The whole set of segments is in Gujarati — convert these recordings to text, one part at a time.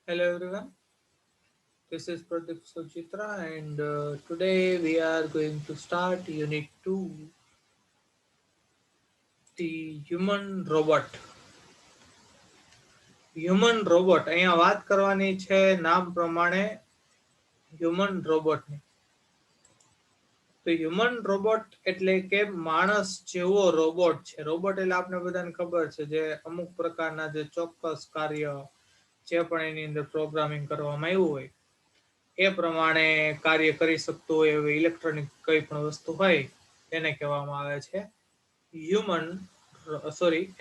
Hello everyone, this is Pradeep Suchitra and today we are going to start Unit 2, the Human Robot. Human Robot, અહીંયા વાત કરવાની છે નામ પ્રમાણે હ્યુમન રોબોટની. તો હ્યુમન રોબોટ એટલે કે માણસ જેવો રોબોટ છે. રોબોટ એટલે આપણે બધાને ખબર છે જે અમુક પ્રકારના જે ચોક્કસ કાર્ય જે પણ એની અંદર પ્રોગ્રામિંગ કરવામાં આવ્યું હોય એ પ્રમાણે કાર્ય કરી શકતું હોય એવી ઇલેક્ટ્રોનિક કઈ પણ વસ્તુ હોય તેને કહેવામાં આવે છે હ્યુમન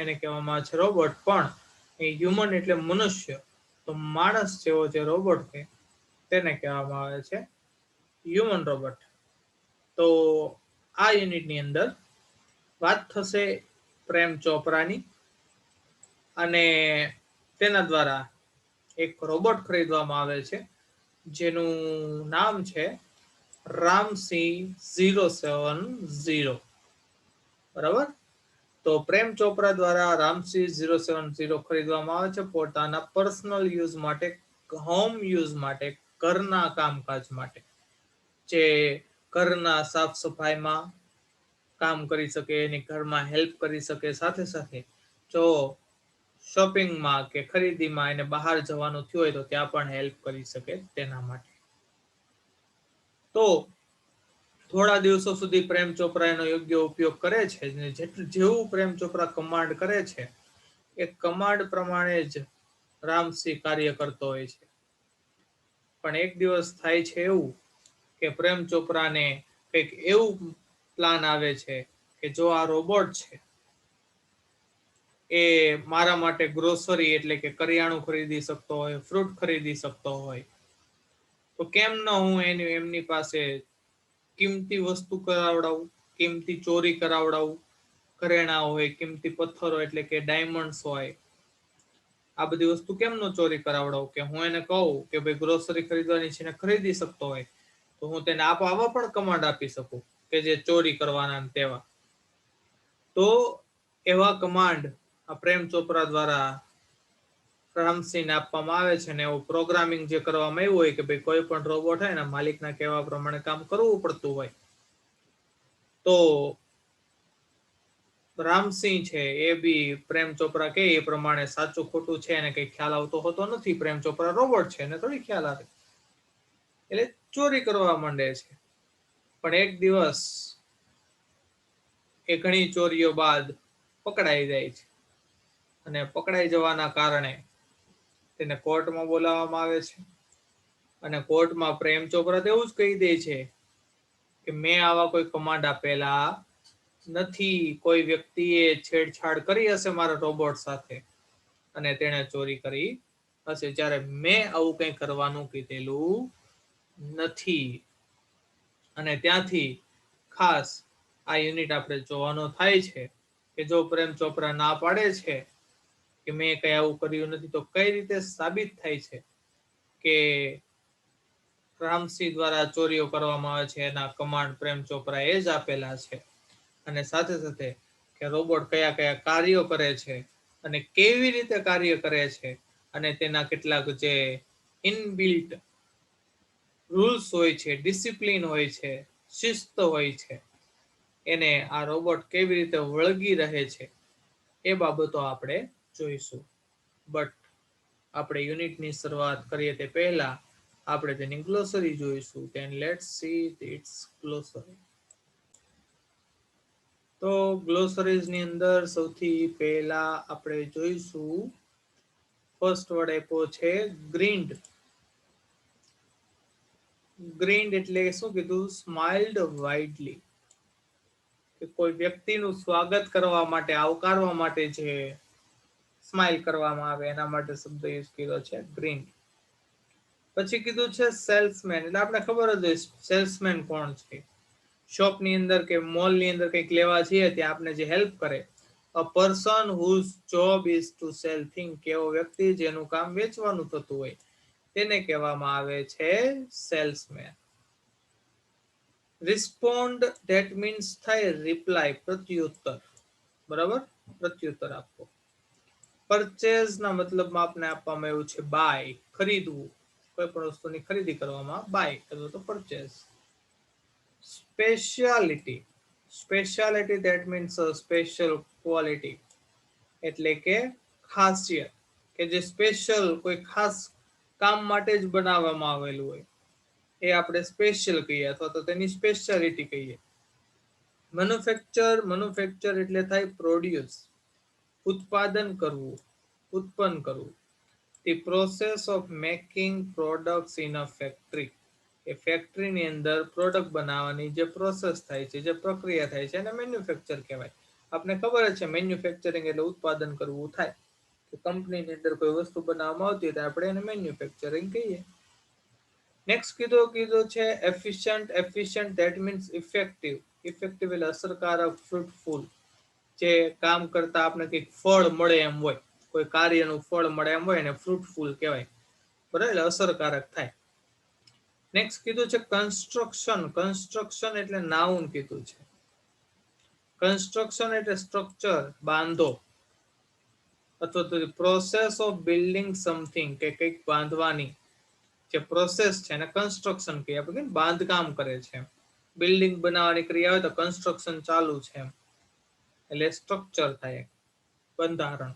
એને કહેવામાં આવે છે રોબોટ. પણ એ હ્યુમન એટલે મનુષ્ય, તો માણસ જેવો જે રોબોટ હોય તેને કહેવામાં આવે છે હ્યુમન રોબોટ. તો આ યુનિટની અંદર વાત થશે પ્રેમ ચોપરાની, અને તેના દ્વારા એક રોબોટ ખરીદવામાં આવે છે જેનું નામ છે રામસી 070. બરાબર. તો પ્રેમ ચોપરા દ્વારા રામસી 070 ખરીદવામાં આવે છે પોતાના પર્સનલ યુઝ માટે, હોમ યુઝ માટે, ઘરના કામકાજ માટે, જે ઘરના સાફ સફાઈમાં કામ કરી શકે, એની ઘરમાં હેલ્પ કરી શકે, સાથે સાથે જો શોપિંગમાં કે ખરીદીમાં એને બહાર જવાનું થયું હોય તો ત્યાં પણ હેલ્પ કરી શકે તેના માટે. તો થોડા દિવસો સુધી પ્રેમ ચોપરા એનો યોગ્ય ઉપયોગ કરે છે. જેવું પ્રેમ ચોપરા કમાન્ડ કરે છે એ કમાન્ડ પ્રમાણે જ રામસી કાર્ય કરતો હોય છે. પણ એક દિવસ થાય છે એવું કે પ્રેમ ચોપરાને કંઈક એવું પ્લાન આવે છે કે જો આ રોબોટ છે એ મારા માટે ગ્રોસરી એટલે કે કરિયાણું ખરીદી શકતો હોય, ફ્રૂટ ખરીદી શકતો હોય, તો કેમ ન હું એમની પાસે કિંમતી વસ્તુ કરાવડાવું, કિંમતી ચોરી કરાવડાવું, ઘરેણા હોય, કિંમતી પથ્થરો એટલે કે ડાયમંડ્સ હોય, આ બધી વસ્તુ કેમ ન ચોરી કરાવડાવું કે હું એને કહું કે ભાઈ ગ્રોસરી ખરીદવાની છે ને ખરીદી શકતો હોય તો હું તેને આવા પણ કમાન્ડ આપી શકું કે જે ચોરી કરવાના તેવા. તો એવા કમાન્ડ આ પ્રેમ ચોપરા દ્વારા રામસીને આપવામાં આવે છે, ને એવું પ્રોગ્રામિંગ જે કરવામાં આવ્યું હોય કે ભાઈ કોઈ પણ રોબોટ હોય ને માલિકના કહેવા પ્રમાણે કામ કરવું પડતું હોય, તો રામસિંહ છે એ બી પ્રેમ ચોપરા કે એ પ્રમાણે સાચું ખોટું છે એને કઈ ખ્યાલ આવતો હોતો નથી. પ્રેમ ચોપરા રોબોટ છે એને થોડી ખ્યાલ આવે, એટલે ચોરી કરવા માંડે છે. પણ એક દિવસ એ ઘણી ચોરીઓ બાદ પકડાઈ જાય છે, અને પકડાઈ જવાના કારણે તેને કોર્ટમાં બોલાવવામાં આવે છે. અને કોર્ટમાં પ્રેમ ચોપરા એવું જ કહી દે છે કે મેં આવા કોઈ કમાન્ડ આપેલા નથી. કોઈ વ્યક્તિએ છેડછાડ કરી હશે મારા રોબોટ સાથે અને તેણે ચોરી કરી હશે, જ્યારે મેં આવું કંઈ કરવાનું કીધેલું નથી. અને ત્યાંથી ખાસ આ યુનિટ આપણે જોવાનો થાય છે કે જો પ્રેમ ચોપરા ના પાડે છે કે મેં કઈ આવું કર્યું નથી, તો કઈ રીતે સાબિત થાય છે કે રામસિંહ દ્વારા ચોરીઓ કરવામાં આવે છે એના કમાન્ડ પ્રેમ ચોપરા એ જ આપેલા છે. અને સાથે સાથે કે રોબોટ કયા કયા કાર્યો કરે છે અને કેવી રીતે કાર્ય કરે છે, અને તેના કેટલાક જે ઇનબિલ્ટ રૂલ્સ હોય છે, ડિસિપ્લિન હોય છે, શિસ્ત હોય છે, એને આ રોબોટ કેવી રીતે વળગી રહે છે એ બાબતો આપણે જોઈશું. બટ આપણે યુનિટની શરૂઆત કરીએ તે પહેલા આપણે તેની ગ્લોસરી જોઈશું. then let's see its glossary. તો ગ્લોસરીઝ ની અંદર સૌથી પહેલા આપણે જોઈશું ફર્સ્ટ વર્ડ આપ્યો છે ગ્રીન્ડ. ગ્રીન્ડ એટલે શું કીધું? સ્માઇલ્ડ વાઇડલી, કે કોઈ વ્યક્તિનું સ્વાગત કરવા માટે, આવકારવા માટે જે સ્માઇલ કરવામાં આવે એના માટે શબ્દ યુઝ કર્યો છે ગ્રીન્ડ. પછી કીધું છે સેલ્સમેન, એટલે આપણે ખબર જ હોય સેલ્સમેન કોણ છે. શોપની અંદર કે મોલની અંદર કંઈક લેવા જઈએ ત્યાં આપણે જે હેલ્પ કરે, a person whose job is to sell thing, કે એવો વ્યક્તિ જેનું કામ વેચવાનું થતું હોય તેને કહેવામાં આવે છે સેલ્સમેન. રિસ્પોન્ડ ધેટ મીન્સ થાય રિપ્લાય, પ્રત્યુત્તર. બરાબર, પ્રત્યુત્તર આપવો. પરચેઝ ના મતલબમાં આપણે આપવામાં આવ્યું છે બાય, ખરીદવું. કોઈ પણ વસ્તુની ખરીદી કરવામાં બાય એટલે તો purchase. Speciality, speciality that means special quality, એટલે કે ખાસિયત, કે જે સ્પેશિયલ કોઈ ખાસ કામ માટે જ બનાવવામાં આવેલું હોય એ આપણે સ્પેશિયલ કહીએ અથવા તો તેની સ્પેશિયાલિટી કહીએ. મેન્યુફેક્ચર, મેન્યુફેક્ચર એટલે થાય પ્રોડ્યુસ, ઉત્પાદન કરવું, ઉત્પન્ન કરવું. The process of making products in a factory, એ ફેક્ટરીની અંદર પ્રોડક્ટ બનાવવાની જે પ્રોસેસ થાય છે, જે પ્રક્રિયા થાય છે એને મેન્યુફેક્ચર કહેવાય. આપણે ખબર જ છે મેન્યુફેક્ચરિંગ એટલે ઉત્પાદન કરવું થાય. કંપનીની અંદર કોઈ વસ્તુ બનાવવામાં આવતી હોય તો આપણે એને મેન્યુફેક્ચરિંગ કહીએ. નેક્સ્ટ કીધું છે efficient. Efficient that means effective. Effective એટલે અસરકારક, ફ્રૂટફુલ, જે કામ કરતા આપણે કંઈક ફળ મળે એમ હોય, કોઈ કાર્યનું ફળ મળે એમ હોય એને ફ્રૂટફુલ કહેવાય. બરાબર, એટલે અસરકારક થાય. નેક્સ્ટ કીધું છે કન્સ્ટ્રક્શન. કન્સ્ટ્રક્શન એટલે નાઉન કીધું છે. કન્સ્ટ્રક્શન એટલે સ્ટ્રક્ચર, બાંધો, અથવા તો પ્રોસેસ ઓફ બિલ્ડિંગ સમથિંગ, કે કંઈક બાંધવાની જે પ્રોસેસ છે એને કન્સ્ટ્રક્શન કહીએ. આપણે બાંધકામ કરે છે, બિલ્ડિંગ બનાવવાની ક્રિયા હોય તો કન્સ્ટ્રક્શન ચાલુ છે એમ, એટલે સ્ટ્રક્ચર થાય, બંધારણ.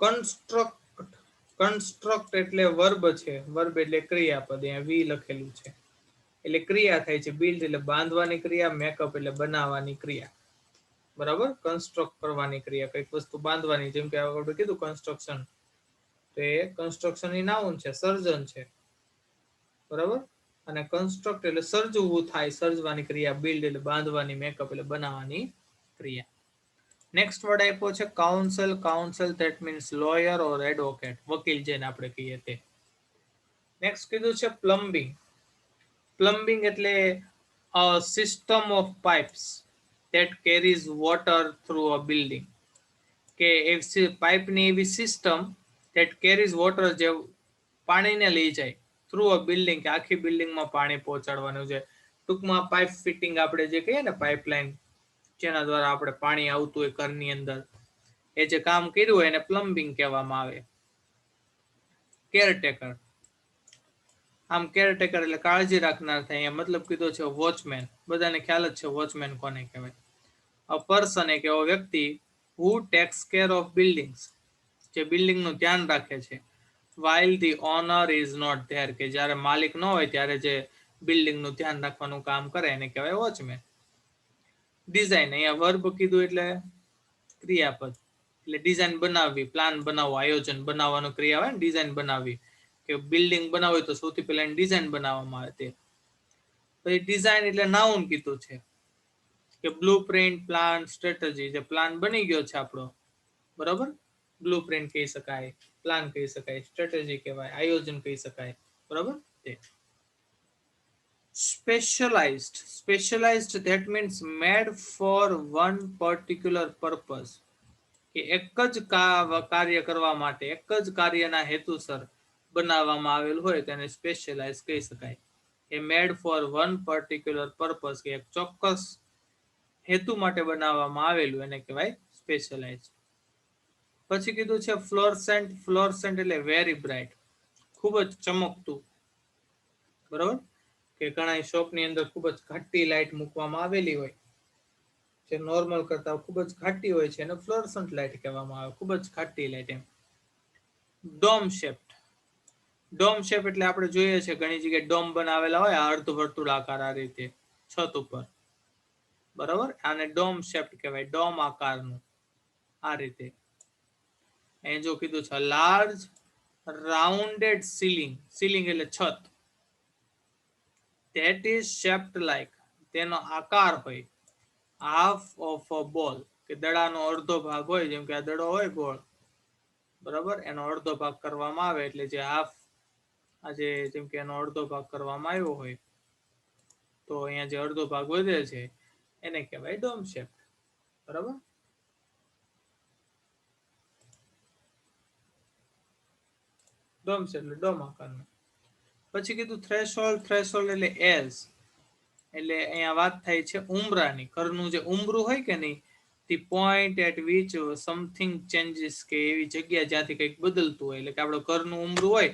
કન્સ્ટ્રક્ટ, કન્સ્ટ્રક્ટ એટલે વર્બ છે, વર્બ એટલે ક્રિયાપદ, અહીંયા વી લખેલું છે, એટલે ક્રિયા થાય છે. બિલ્ડ એટલે બાંધવાની ક્રિયા, મેકઅપ એટલે બનાવવાની ક્રિયા. બરાબર, કન્સ્ટ્રક્ટ કરવાની ક્રિયા, કઈક વસ્તુ બાંધવાની, જેમ કે આપણે કીધું કન્સ્ટ્રક્શન, તો એ કન્સ્ટ્રક્શન ની નાઉન છે, સર્જન છે. બરાબર, અને કન્સ્ટ્રક્ટ એટલે સર્જવું થાય, સર્જવાની ક્રિયા. બિલ્ડ એટલે બાંધવાની, મેકઅપ એટલે બનાવવાની ક્રિયા. નેક્સ્ટ વર્ડ આપ્યો છે counsel. Counsel that means lawyer or advocate, વકીલ જેને આપણે કહીએ તે. નેક્સ્ટ કીધું છે પ્લમ્બિંગ. પ્લમ્બિંગ એટલે a system of pipes that carries water through a building, કે પાઇપની એવી સિસ્ટમ that carries water, જે પાણીને લઈ જાય થ્રુ અ બિલ્ડિંગ, કે આખી બિલ્ડિંગમાં પાણી પહોંચાડવાનું છે. ટૂંકમાં પાઇપ ફિટિંગ આપણે જે કહીએ ને, પાઇપલાઇન, જેના દ્વારા આપણે પાણી આવતું હોય ઘરની અંદર, એ જે કામ કર્યું હોય એને પ્લમ્બિંગ કહેવામાં આવે. કેરટેકર. આમ કેરટેકર એટલે કાળજી રાખનાર થાય. અહીંયા મતલબ કીધો છે વોચમેન. બધાને ખ્યાલ જ છે વોચમેન કોને કહેવાય. અ પર્સન એક એવો વ્યક્તિ who takes care of buildings, જે બિલ્ડિંગનું ધ્યાન રાખે છે, while the owner is not there, કે જ્યારે માલિક ન હોય ત્યારે જે બિલ્ડિંગનું ધ્યાન રાખવાનું કામ કરે એને કહેવાય વોચમેન. ડિઝાઇન, અહીંયા વર્બ કીધું એટલે ક્રિયાપદ, એટલે ડિઝાઇન બનાવવી, પ્લાન બનાવવો, આયોજન બનાવવાનું ક્રિયા હોય ને, ડિઝાઇન બનાવવી, કે બિલ્ડિંગ બનાવવી તો સૌથી પહેલા ડિઝાઇન બનાવવામાં આવે તે. પછી ડિઝાઇન એટલે નાઉન કીધું છે, કે બ્લુ પ્રિન્ટ, પ્લાન, સ્ટ્રેટેજી, જે પ્લાન બની ગયો છે આપણો, બરાબર, બ્લુ પ્રિન્ટ કહી શકાય, પ્લાન કહી શકાય, સ્ટ્રેટેજી કહેવાય, આયોજન કહી શકાય. બરાબર. તે specialized. Specialized that means made for one particular purpose, કે એક જ કાર્ય કરવા માટે, એક જ કાર્યના હેતુસર બનાવવામાં આવેલું હોય તેને સ્પેશિયલાઇઝ કહી શકાય. A made for one particular purpose, કે એક ચોક્કસ હેતુ માટે બનાવવામાં આવેલું એને કહેવાય સ્પેશિયલાઇઝ. પછી કીધું છે ફ્લોરસેન્ટ. ફ્લોરસેન્ટ એટલે વેરી બ્રાઇટ, ખૂબ જ ચમકતું. બરાબર, કે ઘણા શોપની અંદર ખૂબ જ ઘાટી લાઇટ મૂકવામાં આવેલી હોય, જે નોર્મલ કરતા ખૂબ જ ઘાટી હોય છે, એને ફ્લોરસન્ટ લાઇટ કહેવામાં આવે, ખૂબ જ ઘાટી લાઇટ એમ. Dome shape. ડોમ શેપ એટલે આપણે જોઈએ છે ઘણી જગ્યાએ ડોમ બનાવેલા હોય અર્ધ વર્તુળાકાર આ રીતે છત ઉપર, બરાબર, આને ડોમ શેપ કહેવાય, ડોમ આકારનું આ રીતે. અહીં જો કીધું છે લાર્જ રાઉન્ડેડ સીલિંગ. સીલિંગ એટલે છત. that is shaped like, તેનો આકાર હોય, half of a ball, કે દડાનો અડધો ભાગ હોય, જેમ કે આ દડો હોય ગોળ, બરાબર, એનો અડધો ભાગ કરવામાં આવે એટલે જે હાફ, આજે જેમ કે એનો અડધો ભાગ કરવામાં આવ્યો હોય તો અહીંયા જે અડધો ભાગ વધે છે એને કહેવાય ડોમ શેપ. બરાબર. ડોમ શેપ એટલે ડોમ આકારનું. પછી કીધું થ્રેશોલ્ડ. થ્રેશોલ્ડ એટલે એજ, એટલે અહીંયા વાત થાય છે ઉંબરાની. ઘરનું જે ઉંબરું હોય કે નહીં the point eight which something changes, કે એવી જગ્યા જ્યાંથી કંઈક બદલતું હોય, એટલે કે આપણે ઘરનું ઉમરું હોય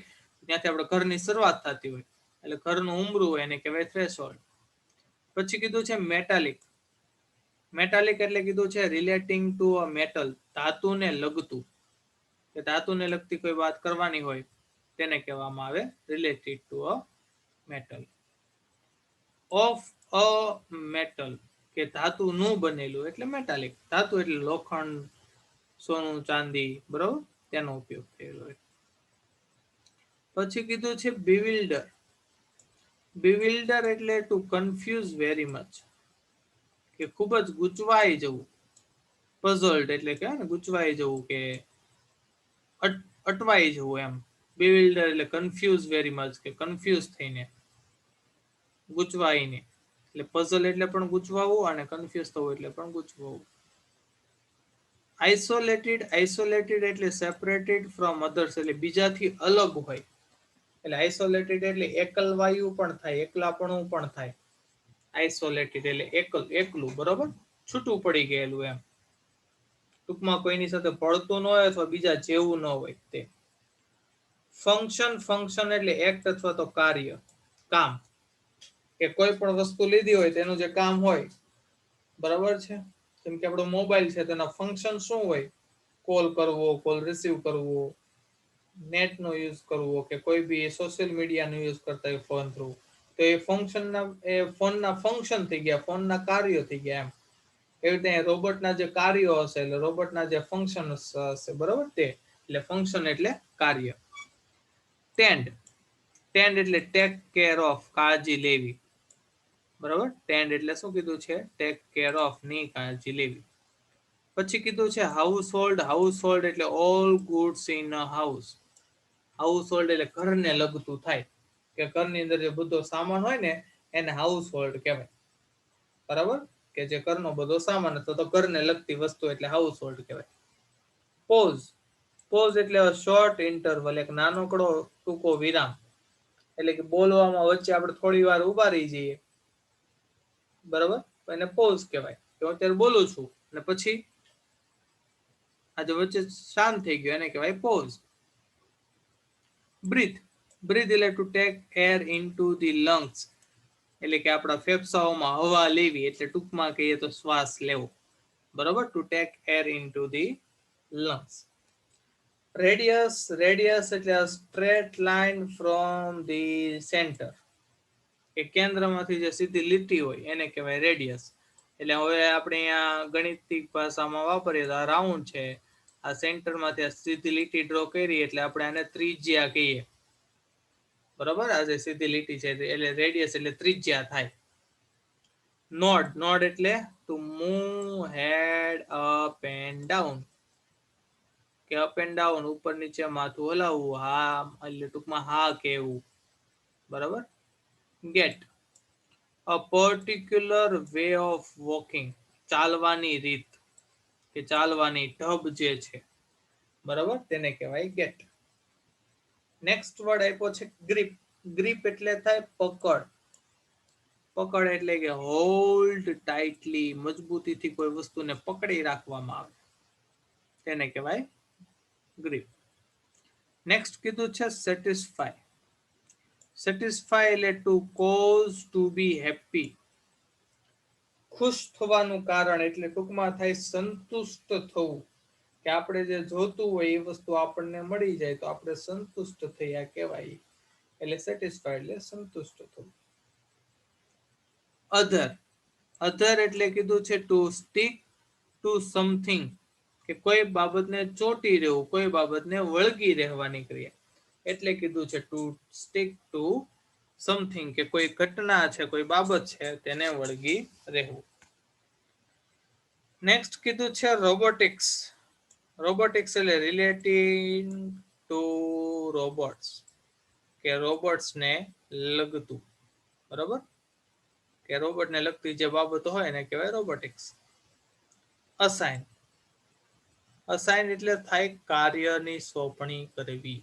ત્યાંથી આપણે ઘરની શરૂઆત થતી હોય, એટલે ઘરનું ઉમરું હોય એને કહેવાય થ્રેશોલ્ડ. પછી કીધું છે મેટાલિક. મેટાલિક એટલે કીધું છે રિલેટિંગ ટુ અ મેટલ, ધાતુને લગતું, કે ધાતુને લગતી કોઈ વાત કરવાની હોય તેને કહેવામાં આવે related to a metal. Of a metal, કે ધાતુનું બનેલું એટલે મેટાલિક. ધાતુ એટલે લોખંડ, સોનું, ચાંદી, બરોબર, તેનો ઉપયોગ થયેલો હોય. પછી કીધું છે bewilder. bewilder એટલે ટુ કન્ફ્યુઝ વેરી મચ, કે ખૂબ જ ગૂંચવાઈ જવું. પઝલ્ડ એટલે કે ગૂંચવાઈ જવું, કે અટવાઈ જવું એમ. bewilder એટલે કન્ફ્યુઝ વેરી મચ, કે કન્ફ્યુઝ થઈને, ગૂંચવાઈને. એટલે પઝલ એટલે પણ ગૂંચવાવું અને કન્ફ્યુઝ થવું એટલે પણ ગૂંચવાવું. આઇસોલેટેડ. આઇસોલેટેડ એટલે સેપરેટેડ ફ્રોમ અધર્સ, એટલે બીજાથી અલગ હોય. એટલે આઇસોલેટેડ એટલે એકલવાયુ પણ થાય, એકલાપણું પણ થાય. આઇસોલેટેડ એટલે એકલું, બરોબર, છૂટું પડી ગયેલું એમ. ટૂંકમાં કોઈની સાથે ભળતું ન હોય અથવા બીજા જેવું ન હોય તે. ફંક્શન. ફંક્શન એટલે એક્ટ અથવા તો કાર્ય, કામ. કે કોઈ પણ વસ્તુ લીધી હોય તેનું જે કામ હોય, બરાબર છે. જેમ કે આપણો મોબાઈલ છે તેના ફંક્શન શું હોય? કોલ કરવો, કોલ રિસીવ કરવો, નેટ નો યુઝ કરવો, કે કોઈ બી સોશિયલ મીડિયા નો યુઝ કરતા હોય ફોન થ્રુ, તો એ ફંક્શનના, એ ફોનના ફંક્શન થઈ ગયા, ફોનના કાર્યો થઈ ગયા એમ. એવી રીતે રોબોટના જે કાર્યો હશે, એટલે રોબોટના જે ફંક્શન હશે, બરોબર, તે. એટલે ફંક્શન એટલે કાર્ય. ટેન્ડ. ટેન્ડ એટલે ટેક કેર ઓફ, કાળજી લેવી, બરાબર. ટેન્ડ એટલે શું કીધું છે? ટેક કેર ઓફ, ની કાળજી લેવી. પછી કીધું છે હાઉસ હોલ્ડ. હાઉસ હોલ્ડ એટલે all goods in a house. House hold એટલે ઘરને લગતું થાય, કે ઘરની અંદર જે બધો સામાન હોય ને એને હાઉસ હોલ્ડ કહેવાય, બરાબર. કે જે ઘરનો બધો સામાન હતો, તો ઘરને લગતી વસ્તુ એટલે હાઉસ હોલ્ડ કહેવાય. પોઝ. પોઝ એટલે શોર્ટ ઇન્ટરવલ, એક નાનકડો ટૂંકો વિરામ. એટલે કે બોલવામાં વચ્ચે આપણે થોડી વાર ઉભા રહી જઈએ, બરાબર, એને પોઝ કહેવાય. કે હું અત્યારે બોલું છું અને પછી આજે વચ્ચે શાંત થઈ ગયો, એને કહેવાય પોઝ. બ્રીથ. બ્રીથ એટલે two take air into the lungs, એટલે કે આપણા ફેફસાઓમાં હવા લેવી, એટલે ટૂંકમાં કહીએ તો શ્વાસ લેવો, બરાબર. To take air into the lungs. Radius. Radius એટલે straight line from the centre, કે કેન્દ્રમાંથી જે સીધી લીટી હોય એને કહેવાય રેડિયસ. એટલે હવે આપણે અહીંયા ગણિતિક ભાષામાં વાપરીએ તો આ રાઉન્ડ છે, આ સેન્ટરમાંથી આ સીધી લીટી ડ્રો કરી એટલે આપણે આને ત્રિજ્યા કહીએ, બરાબર. આ જે સીધી લીટી છે એટલે રેડિયસ એટલે ત્રિજ્યા થાય. નોડ. નોડ એટલે to move head up and down, કે અપ એન્ડ ડાઉન, ઉપર નીચે માથું હલાવવું, હા એટલે ટૂંકમાં હા કહેવું, બરાબર. Gait. A particular way of walking, ચાલવાની રીત, કે ચાલવાની ઢબ જે છે, બરાબર, તેને કહેવાય ગેટ. નેક્સ્ટ વર્ડ આપ્યો છે ગ્રીપ. ગ્રીપ એટલે થાય પકડ. પકડ એટલે કે હોલ્ડ ટાઇટલી, મજબૂતીથી કોઈ વસ્તુને પકડી રાખવામાં આવે, તેને કહેવાય ગ્રીપ. નેક્સ્ટ કીધું છે સેટિસ્ફાય. સેટિસ્ફાય એટલે to cause to be happy, ખુશ થવાનું કારણ, એટલે ટૂંકમાં થાય સંતુષ્ટ થવું, કે આપણે જે જોતું હોય એ વસ્તુ આપણને મળી જાય તો આપણે સંતુષ્ટ થયા કહેવાય, એટલે સેટિસ્ફાઈડ એટલે સંતુષ્ટ થવું. અધર. અધર એટલે કીધું છે ટુ સ્ટીક ટુ સમથિંગ, કે કોઈ બાબતને ચોંટી રહેવું, કોઈ બાબતને વળગી રહેવાની ક્રિયા, એટલે કીધું છે ટુ સ્ટીક ટુ સમથિંગ, કે કોઈ ઘટના છે, કોઈ બાબત છે તેને વળગી રહેવું. નેક્સ્ટ કીધું છે રોબોટિક્સ. રોબોટિક્સ એટલે રિલેટિંગ ટુ રોબોટ્સ, કે રોબોટ્સને લગતું, બરાબર. કે રોબોટને લગતી જે બાબતો હોય એને કહેવાય રોબોટિક્સ. અસાઇન. અસાઇન એટલે થાય કાર્યની સોંપણી કરવી.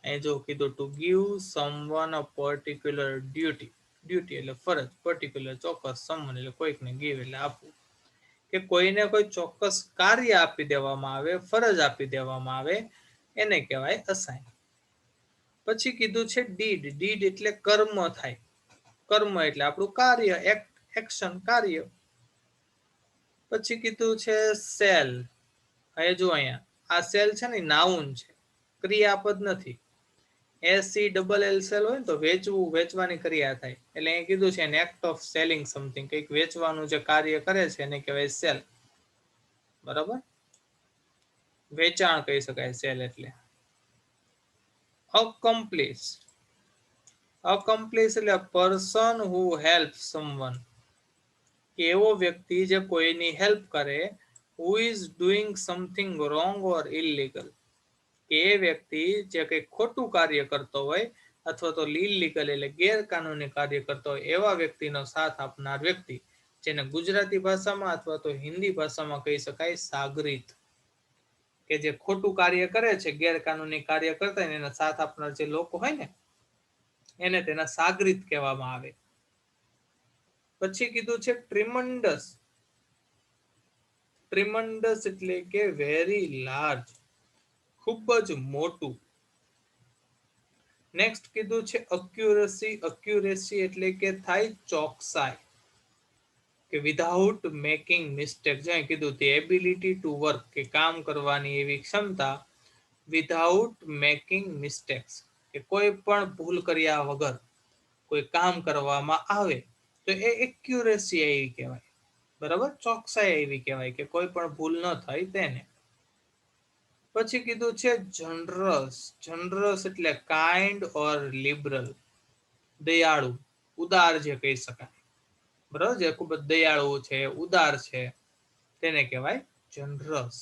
અહીં જો કીધું to give someone a particular duty. Duty એટલે ફરજ, પર્ટિક્યુલર ચોક્કસ, સમવન એટલે કોઈકને, ગીવ એટલે આપવું. કે કોઈને કોઈ ચોક્કસ કાર્ય આપી દેવામાં આવે, ફરજ આપી દેવામાં આવે, એને કહેવાય અસાઇન. પછી કીધું છે ડીડ. ડીડ એટલે કર્મ થાય. કર્મ એટલે આપણું કાર્ય, એક્શન, કાર્ય. પછી કીધું છે સેલ. હવે જો અહીંયા આ સેલ છે ને નાઉન છે, ક્રિયાપદ નથી. SELL હોય ને તો વેચવું, વેચવાની ક્રિયા થાય. એટલે અહીં કીધું છે એક્ટ ઓફ સેલિંગ સમથિંગ, કંઈક વેચવાનું જે કાર્ય કરે છે એને કહેવાય સેલ. બરાબર, વેચાણ કહી શકાય સેલ એટલે. અકમ્પ્લીસ. અકમ્પ્લીસ એટલે પર્સન હુ હેલ્પ સમવન, કે એવો વ્યક્તિ જે કોઈની હેલ્પ કરે. Who is doing something wrong or illegal, કે એ વ્યક્તિ જે કંઈક ખોટું કાર્ય કરતો હોય અથવા તો ઇલીગલ એટલે ગેરકાનૂની કાર્ય કરતો હોય એવા વ્યક્તિનો સાથ આપનાર વ્યક્તિ, જેને ગુજરાતી ભાષામાં અથવા તો હિન્દી ભાષામાં કહી શકાય સાગરીત. કે જે ખોટું કાર્ય કરે છે, ગેરકાનૂની કાર્ય કરતા હોય એના સાથ આપનાર જે લોકો હોય ને એને તેના સાગરીત કહેવામાં આવે. પછી કીધું છે ટ્રીમન્ડસ. ટ્રીમન્ડસ એટલે કે વેરી લાર્જ, ખૂબ જ મોટું. નેક્સ્ટ કીધું છે અક્યુરસી. અક્યુરેસી એટલે કે થાય ચોકસાઈ, કે વિધાઉટ મેકિંગ મિસ્ટેક. જ્યાં કીધું તે એબિલિટી ટુ વર્ક, કે કામ કરવાની એવી ક્ષમતા વિધાઉટ મેકિંગ મિસ્ટેક્સ, કે કોઈ પણ ભૂલ કર્યા વગર કોઈ કામ કરવામાં આવે તો એ એક્યુરેસી એવી કહેવાય. બરાબર, ચોકસાઈ એવી કહેવાય કે કોઈ પણ ભૂલ ન થાય તેને. પછી કીધું છે જનરસ. જનરસ એટલે કાઇન્ડ ઓર લિબરલ, દયાળુ, ઉદાર જે કહી શકાય. બરાબર, જે ખૂબ જ દયાળુ છે, ઉદાર છે, તેને કહેવાય જનરસ.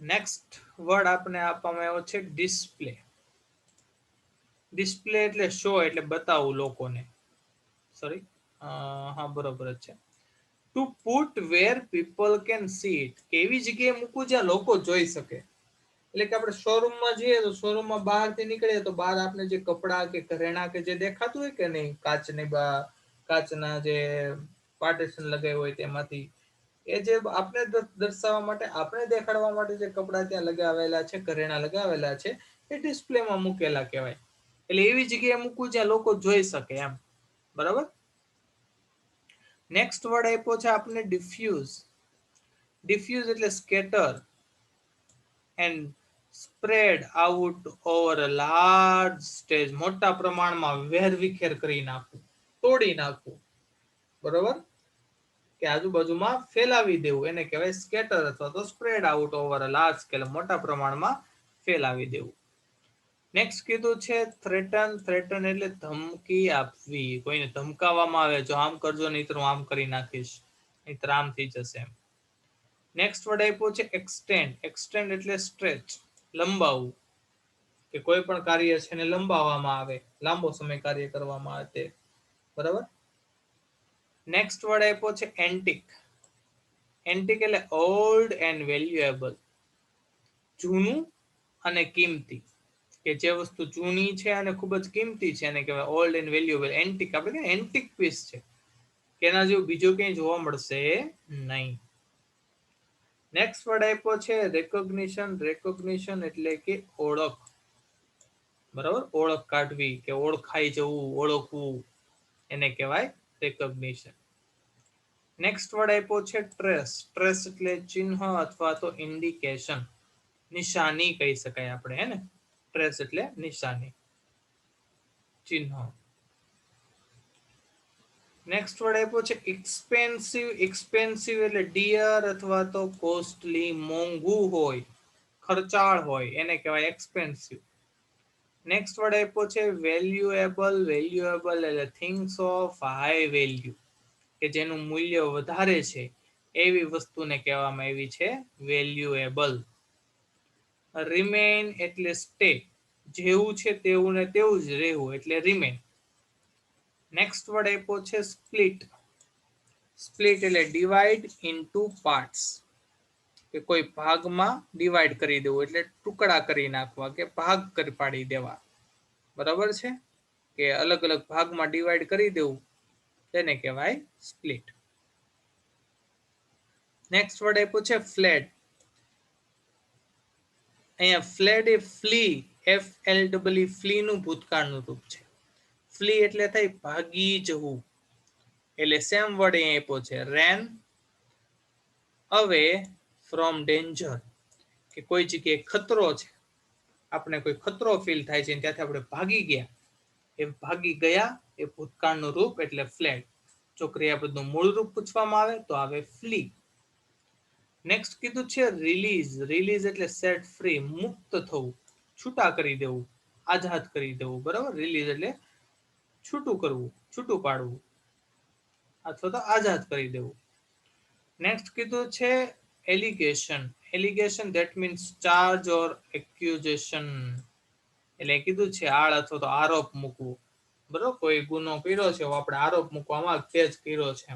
નેક્સ્ટ વર્ડ આપણે આપવામાં આવ્યો છે ડિસ્પ્લે. ડિસ્પ્લે એટલે શો, એટલે બતાવવું લોકોને. સોરી, હા બરોબર જ છે. To put where people can see it, એવી જગ્યાએ મૂકવું જ્યાં લોકો જોઈ શકે. એટલે કે આપણે શોરૂમમાં જઈએ તો શોરૂમમાં બહારથી નીકળીએ તો બહાર આપણે જે કપડા કે ઘરેણા કે જે દેખાતું હોય કે નહીં, કાચના જે પાર્ટીશન લગાવ્યું હોય તેમાંથી, એ જે આપણે દર્શાવવા માટે, આપણે દેખાડવા માટે જે કપડા ત્યાં લગાવેલા છે, ઘરેણા લગાવેલા છે, એ ડિસ્પ્લેમાં મૂકેલા કહેવાય. એટલે એવી જગ્યાએ મૂકવું જ્યાં લોકો જોઈ શકે એમ. બરાબર. નેક્સ્ટ વર્ડ આપ્યો છે આપણે ડિફ્યુઝ. ડિફ્યુઝ એટલે scatter and spread out over a large stage, મોટા પ્રમાણમાં વેરવિખેર કરી નાખવું, તોડી નાખવું. બરોબર, કે આજુબાજુમાં ફેલાવી દેવું, એને કહેવાય સ્કેટર અથવા તો spread out over a large scale, મોટા પ્રમાણમાં ફેલાવી દેવું. નેક્સ્ટ કીધું છે થ્રેટન. થ્રેટન એટલે ધમકી આપવી, કોઈને ધમકાવવામાં આવે, જો આમ કરજો નહીં તો હું આમ કરી નાખીશ, નહીં આમ થઈ જશે. નેક્સ્ટ વર્ડ આપ્યો છે એક્સટેન્ડ. એક્સટેન્ડ એટલે સ્ટ્રેચ, લંબાવવું, કે કોઈ પણ કાર્ય છે એને લંબાવવામાં આવે, લાંબો સમય કાર્ય કરવામાં આવે તે. બરાબર. નેક્સ્ટ વર્ડ આપ્યો છે એન્ટિક. એન્ટિક એટલે ઓલ્ડ એન્ડ વેલ્યુએબલ, જૂનું અને કિંમતી, કે જે વસ્તુ જૂની છે અને ખૂબ જ કિંમતી છે એને કહેવાય ઓલ્ડ એન્ડ વેલ્યુએબલ. એન્ટિક આપણે એન્ટિક પીસ છે, કે એના જેવું બીજું ક્યાંય જોવા મળશે નહીં. નેક્સ્ટ વર્ડ આપ્યો છે રેકોગ્નિશન. રેકોગ્નિશન એટલે કે ઓળખ. બરાબર, ઓળખ કાઢવી, કે ઓળખાઈ જવું, ઓળખવું, એને કહેવાય રેકોગ્નિશન. નેક્સ્ટ વર્ડ આપ્યો છે ટ્રેસ. ટ્રેસ એટલે ચિહ્ન અથવા તો ઇન્ડિકેશન, નિશાની કહી શકાય આપણે, હે ને. ટ્રેસ એટલે નિશાની, ચિહ્ન. નેક્સ્ટ વર્ડ આપ્યો છે એક્સપેન્સિવ. એક્સપેન્સિવ એટલે ડિયર અથવા તો કોસ્ટલી, મોંઘું હોય, ખર્ચાળ હોય, એને કહેવાય એક્સપેન્સિવ. નેક્સ્ટ વર્ડ આપ્યો છે વેલ્યુએબલ. વેલ્યુએબલ એટલે થિંગ્સ ઓફ હાઈ વેલ્યુ, કે જેનું મૂલ્ય વધારે છે એવી વસ્તુને કહેવામાં આવી છે વેલ્યુએબલ. રિમેઇન એટલે સ્ટે, જેવું છે તેવું ને તેવું જ રહેવું, એટલે રિમેઇન. નેક્સ્ટ વર્ડ આપ્યો છે સ્પ્લિટ. સ્પ્લિટ એટલે ડિવાઈડ ઇન્ટુ પાર્ટ્સ, કે કોઈ ભાગમાં ડિવાઈડ કરી દેવું, એટલે ટુકડા કરી નાખવા, કે ભાગ કરી પાડી દેવા. બરાબર છે. કે અલગ અલગ ભાગમાં ડિવાઈડ કરી દેવું તેને કહેવાય સ્પ્લિટ. નેક્સ્ટ વર્ડ આપ્યું છે ફ્લેડ. અહીંયા ફ્લેડ એ ફ્લી, FLEE ફ્લી નું ભૂતકાળનું રૂપ છે. ફ્લી એટલે થાય ભાગી જવું. એટલે સેમ વર્ડ અહીંયા આપ્યો છે રેન અવે ફ્રોમ ડેન્જર, કે કોઈ જગ્યાએ ખતરો છે, આપણે કોઈ ખતરો ફીલ થાય છે ત્યાંથી આપણે ભાગી ગયા, એ ભાગી ગયા એ ભૂતકાળનું રૂપ એટલે ફ્લેડ. જો ક્રિયાપદનું મૂળ રૂપ પૂછવામાં આવે તો આવે ફ્લી. નેક્સ્ટ કીધું છે રિલીઝ. રિલીઝ એટલે સેટ ફ્રી, મુક્ત થવું, છૂટા કરી દેવું, આઝાદ કરી દેવું. બરાબર, રિલીઝ એટલે છૂટું કરવું, છૂટું પાડવું અથવા તો આઝાદ કરી દેવું. નેક્સ્ટ કીધું છે allegation. Allegation that means charge or accusation. એટલે કીધું છે આળ અથવા તો આરોપ મૂકવું. બરોબર, કોઈ ગુનો કર્યો છે આપણે આરોપ મૂકવામાં તે જ કર્યો છે,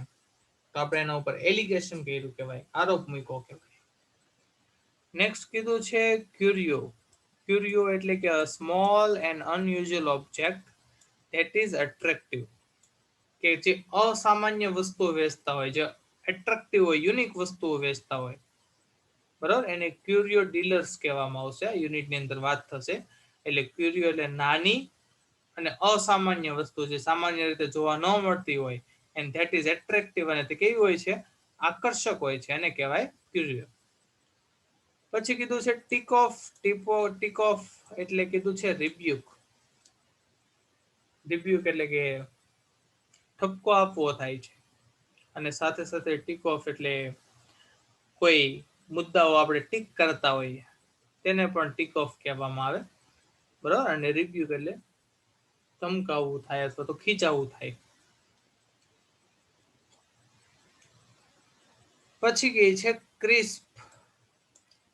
તો આપણે એના ઉપર એલિગેશન કર્યું કહેવાય, આરોપ મૂક્યો કહેવાય. નેક્સ્ટ કીધું છે ક્યુરિયો. ક્યુરિયો એટલે કે small and unusual object that is attractive, કે જે અસામાન્ય વસ્તુઓ વેચતા હોય, જે એટ્રેક્ટિવ હોય, યુનિક વસ્તુઓ વેચતા હોય. બરાબર, એને ક્યુરિયો ડીલર્સ કહેવામાં આવશે. યુનિટની અંદર વાત થશે. એટલે ક્યુરિયો એટલે નાની અને અસામાન્ય વસ્તુ જે સામાન્ય રીતે જોવા ન મળતી હોય, એન્ડ ધેટ ઇઝ એટ્રેક્ટિવ, અને તે કેવી હોય છે, આકર્ષક હોય છે, એને કહેવાય ક્યુરિયો. પછી કીધું છે ટીક ઓફ. ટીક ઓફ એટલે કીધું છે રિબ્યુક. રિબ્યુક એટલે કે ઠપકો આપવો થાય છે, અને સાથે સાથે ટીક ઓફ એટલે કોઈ મુદ્દાઓ આપણે ટીક કરતા હોઈએ તેને પણ ટીક ઓફ કહેવામાં આવે. બરાબર, અને રિબ્યુક એટલે ધમકાવવું થાય અથવા તો ખીજાવવું થાય. પછી કે છે ક્રિસ્પ.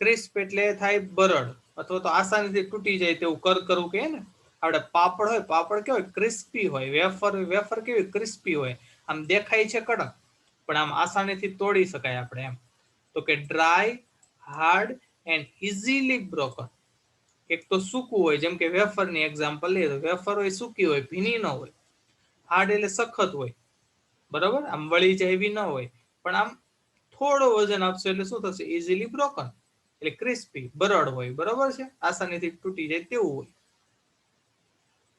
ક્રિસ્પ એટલે થાય બરડ અથવા તો આસાનીથી તૂટી જાય તેવું કરકરું કહે ને. આપણે પાપડ હોય, પાપડ કેવો ક્રિસ્પી હોય. વેફર, વેફર કેવી ક્રિસ્પી હોય, આમ દેખાય છે કડક પણ આમ આસાનીથી તોડી શકાય આપણે એમ. તો કે dry, hard and easily broken. એક તો સૂકું હોય, જેમ કે વેફરની એક્ઝામ્પલ લઈએ તો વેફર હોય સૂકી હોય, ભીની ન હોય. હાર્ડ એટલે સખત હોય, બરાબર, આમ વળી જાય એવી ન હોય, પણ આમ થોડો વજન આપશો એટલે શું થશે, ઇઝીલી બ્રોકન, એટલે ક્રિસ્પી, બરડ હોય. બરાબર છે, આસાનીથી તૂટી જાય તેવું હોય.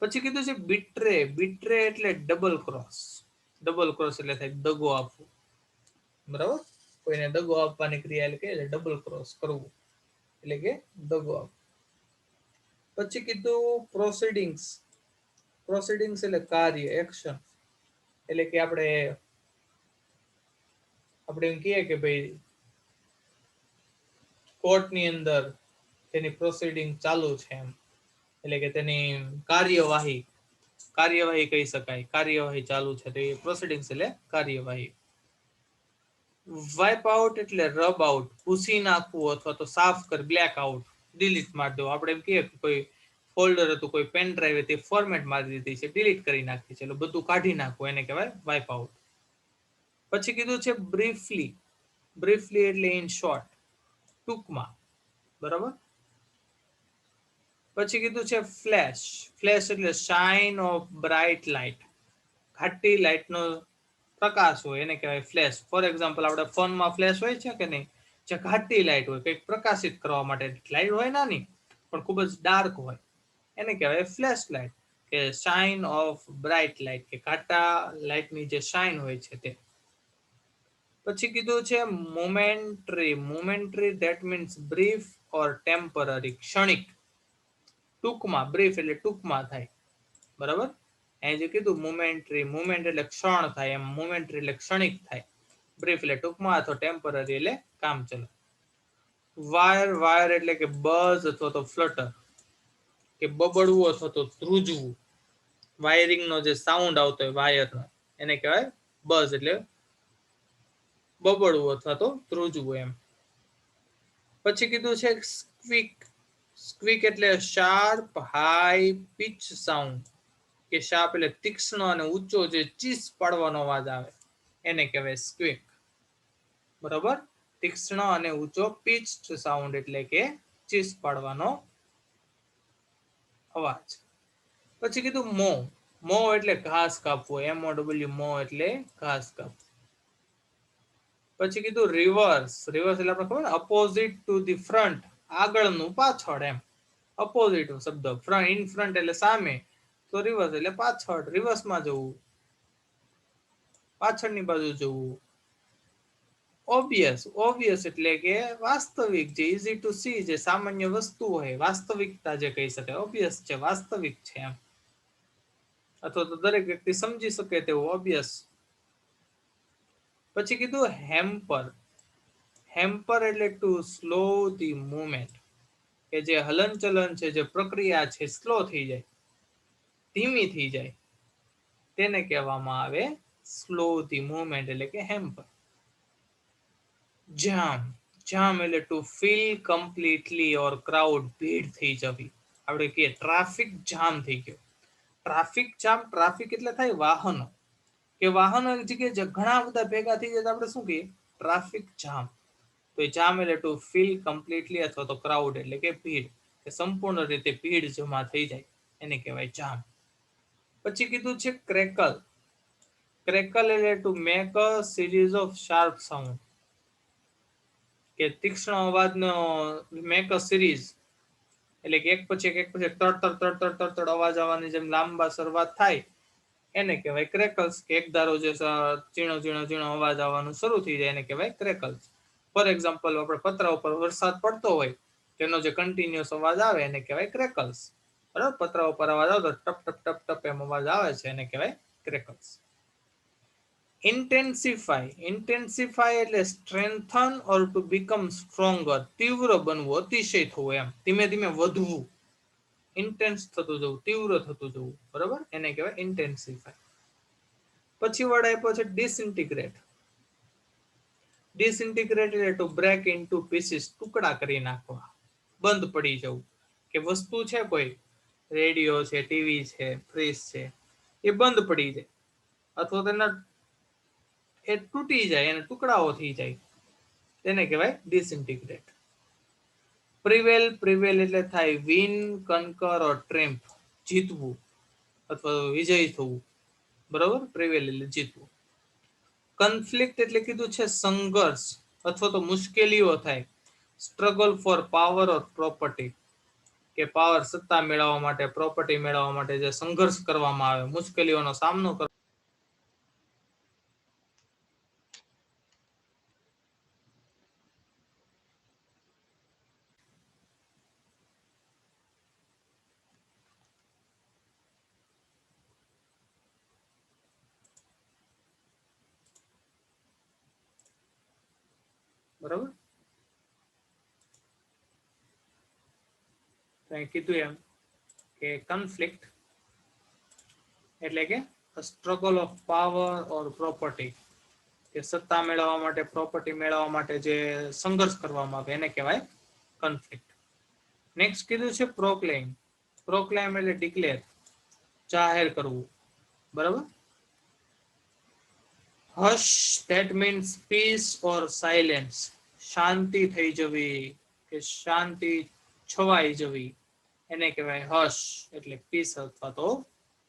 પછી કીધું છે બિટ્રે. બિટ્રે એટલે ડબલ ક્રોસ. ડબલ ક્રોસ એટલે થાય દગો આપવો. બરાબર, કોઈને દગો આપવાની ક્રિયા એટલે કે ડબલ ક્રોસ કરવું, એટલે કે દગો આપવો. પછી કીધું પ્રોસિડિંગ્સ. પ્રોસિડિંગ્સ એટલે કાર્ય, એક્શન. એટલે કે આપણે એમ કહીએ કે ભાઈ કોર્ટની અંદર તેની પ્રોસિડિંગ ચાલુ છે એમ, એટલે કે તેની કાર્યવાહી કહી શકાય. કાર્યવાહી ચાલુ છે તો એ પ્રોસિડિંગ્સ એટલે કાર્યવાહી. વાઇપ આઉટ એટલે રબ આઉટ, ભૂસી નાખવું અથવા તો સાફ કર, બ્લેક આઉટ, ડિલીટ મારી દો. આપણે એમ કહીએ કે કોઈ ફોલ્ડર હતું, કોઈ પેન ડ્રાઈવ હતી, ફોર્મેટ મારી દીધી છે, ડિલીટ કરી નાખી છે, એટલે બધું કાઢી નાખવું, એને કહેવાય વાઇપ આઉટ. પછી કીધું છે બ્રીફલી. બ્રીફલી એટલે ઇન શોર્ટ, ટૂંકમાં. બરાબર. પછી કીધું છે ફ્લેશ. ફ્લેશ એટલે શાઇન ઓફ બ્રાઇટ લાઇટ, ઘાટી લાઇટનો પ્રકાશ હોય, એને કહેવાય ફ્લેશ. ફોર એક્ઝામ્પલ, આપણે ફોનમાં ફ્લેશ હોય છે કે નહીં, જે ઘાટી લાઇટ હોય, કંઈક પ્રકાશિત કરવા માટે લાઇટ હોય નાની પણ ખૂબ જ ડાર્ક હોય, એને કહેવાય ફ્લેશ લાઇટ, કે શાઇન ઓફ બ્રાઇટ લાઇટ, કે ઘાટા લાઇટની જે શાઇન હોય છે તે. પછી કીધું છે momentary. Momentary that means brief or temporary, ક્ષણિક, ટૂંકમાં. બ્રીફ એટલે ટૂંકમાં થાય. બરાબર, અહીં જે કીધું મોમેન્ટરી, મોમેન્ટ એટલે ક્ષણ થાય, એમ મોમેન્ટરી એટલે ક્ષણિક થાય. બ્રીફ એટલે ટૂંકમાં, અથવા ટેમ્પરરી એટલે કામ ચલાવ. વાયર. વાયર એટલે કે બઝ અથવા તો ફ્લટર, કે બબડવું અથવા તો ધ્રુજવું. વાયરિંગનો જે સાઉન્ડ આવતો હોય વાયરનો, એને કહેવાય બઝ, એટલે બબડવું અથવા તો ધ્રુજવું એમ. પછી કીધું છે સ્ક્વિક. સ્ક્વિક એટલે શાર્પ હાઈ પિચ સાઉન્ડ, કે શાર્પ એટલે તીક્ષ્ણ અને ઊંચો જે ચીસ પાડવાનો અવાજ આવે, એને કહેવાય સ્ક્વિક. બરોબર, તીક્ષ્ણ અને ઊંચો પિચ્ડ સાઉન્ડ એટલે કે ચીસ પાડવાનો અવાજ. પછી કીધું મો. મો એટલે ઘાસ કાપવું, MOW મો એટલે ઘાસ કાપવું. પછી કીધું રિવર્સ. રિવર્સ એટલે આપણે ખબર ને અપોઝિટ ટુ ધી ફ્રન્ટ, આગળનું પાછળ એમ. અપોઝિટ શબ્દ, ઇન ફ્રન્ટ એટલે સામે, તો રિવર્સ એટલે પાછળ, રિવર્સમાં જવું, પાછળની બાજુ જવું. ઓબ્વિયસ, ઓબ્વિયસ એટલે કે વાસ્તવિક, જે ઇઝી ટુ સી, જે સામાન્ય વસ્તુ હોય, વાસ્તવિકતા જે કહી શકાય, ઓબ્વિયસ છે, વાસ્તવિક છે એમ, અથવા તો દરેક વ્યક્તિ સમજી શકે તેવું ઓબ્વિયસ. પછી કીધું હેમ્પર. હેમ્પર એટલે ટુ સ્લો ધી મૂવમેન્ટ, કે જે હલનચલન છે, જે પ્રક્રિયા છે, સ્લો થઈ જાય, ધીમી થઈ જાય, તેને કહેવામાં આવે સ્લો ધી મૂવમેન્ટ એટલે કે હેમ્પર. જામ. જામ એટલે to fill completely or crowd, ભીડ થઈ જવી. આપણે કહીએ ટ્રાફિક જામ થઈ ગયો. ટ્રાફિક જામ, ટ્રાફિક એટલે થાય વાહનો, કે વાહનો એક જગ્યાએ ઘણા બધા ભેગા થઈ જાય તો આપણે શું કહીએ? Traffic jam. તો એ જામ એટલે ટુ ફિલ કમ્પ્લીટલી અથવા તો ક્રાઉડ એટલે કે ભીડ, કે સંપૂર્ણ રીતે ભીડ જમા થઈ જાય, એને કહેવાય જામ. પછી કીધું છે ક્રેકલ. ક્રેકલ એટલે to make a series of sharp sound, કે તીક્ષ્ણ અવાજનો મેક અ સિરીઝ એટલે કે એક પછી એક તડતડ તડતડ તડતડ અવાજ આવવાની જેમ લાંબા શરૂઆત થાય, એને કહેવાય ક્રેકલ્સ. કે એક ધારો જે ઝીણો ઝીણો ઝીણો અવાજ આવવાનું શરૂ થઈ જાય એને કહેવાય ક્રેકલ્સ. ફોર એક્ઝામ્પલ, આપણે પતરા ઉપર વરસાદ પડતો હોય, તેનો જે કન્ટિન્યુઅસ અવાજ આવે એને કહેવાય ક્રેકલ્સ. બરાબર, પતરા ઉપર અવાજ આવે તો ટપ ટપ ટપ ટપ એમ અવાજ આવે છે, એને કહેવાય ક્રેકલ્સ. ઇન્ટેન્સિફાય. ઇન્ટેન્સિફાય એટલે strengthen or to become stronger, તીવ્ર બનવું, અતિશય થવું એમ, ધીમે ધીમે વધવું, ઇન્ટેન્સ થતું જવું, તીવ્ર થતું જવું, બરાબર, એને કહેવાય ઇન્ટેન્સિફાય. પછી વર્ડ આપ્યો છે ડિસઇન્ટિગ્રેટ. ડિસઇન્ટિગ્રેટ એટલે ટુ બ્રેક ઇનટુ પીસીસ, ટુકડા કરી નાખવા, બંધ પડી જવું. કે વસ્તુ છે કોઈ, રેડિયો છે, ટીવી છે, ફ્રીજ છે, એ બંધ પડી જાય, અથવા તેના એ તૂટી જાય, એને ટુકડાઓ થઈ જાય, તેને કહેવાય ડિસઇન્ટિગ્રેટ. પ્રિવેલ. પ્રિવેલ એટલે થાય વિન, કનકર ઓર ટ્રેમ્પ, જીતવું અથવા વિજય થવું, બરાબર, પ્રિવેલ એટલે જીતવું. કન્ફ્લિક્ટ એટલે કીધું છે સંઘર્ષ અથવા તો મુશ્કેલીઓ થાય, સ્ટ્રગલ ફોર પાવર ઓર પ્રોપર્ટી, કે પાવર, સત્તા મેળવવા માટે, પ્રોપર્ટી મેળવવા માટે જે સંઘર્ષ કરવામાં આવે, મુશ્કેલીઓનો સામનો કરવા. બરાબર, કીધું એમ કે કન્ફ્લિક્ટ એટલે કે struggle of power or property, કે સત્તા મેળવવા માટે, પ્રોપર્ટી મેળવવા માટે જે સંઘર્ષ કરવામાં આવે એને કહેવાય કન્ફ્લિક્ટ. નેક્સ્ટ કીધું છે પ્રોક્લેમ. પ્રોક્લેમ એટલે ડિક્લેર, જાહેર કરવું, બરાબર. Hush, that means peace or silence, શાંતિ થઈ જવી, કે શાંતિ છવાઈ જવી, એને કહેવાય હશ, એટલે પીસ અથવા તો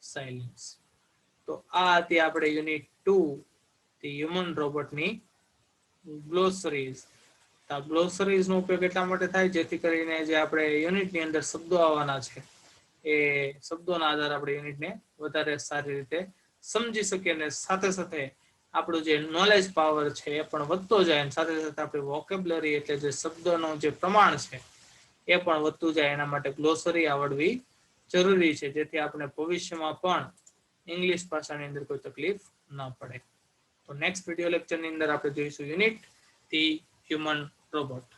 સાયલેન્સ. તો આ હતી આપણે યુનિટ 2 ધી હ્યુમન રોબોટની ગ્લોસરીઝ. આ ગ્લોસરીઝ નો ઉપયોગ એટલા માટે થાય જેથી કરીને જે આપણે યુનિટની અંદર શબ્દો આવવાના છે એ શબ્દોના આધારે આપણે યુનિટને વધારે સારી રીતે સમજી શકીએ, અને સાથે સાથે આપણું જે નોલેજ પાવર છે એ પણ વધતો જાય, અને સાથે સાથે આપણી વોકેબ્યુલરી એટલે જે શબ્દોનું જે પ્રમાણ છે એ પણ વધતું જાય. એના માટે ગ્લોસરી આવડવી જરૂરી છે, જેથી આપણે ભવિષ્યમાં પણ ઇંગ્લિશ ભાષાની અંદર કોઈ તકલીફ ન પડે. તો નેક્સ્ટ વિડિયો લેક્ચરની અંદર આપણે જોઈશું યુનિટ ધી હ્યુમન રોબોટ.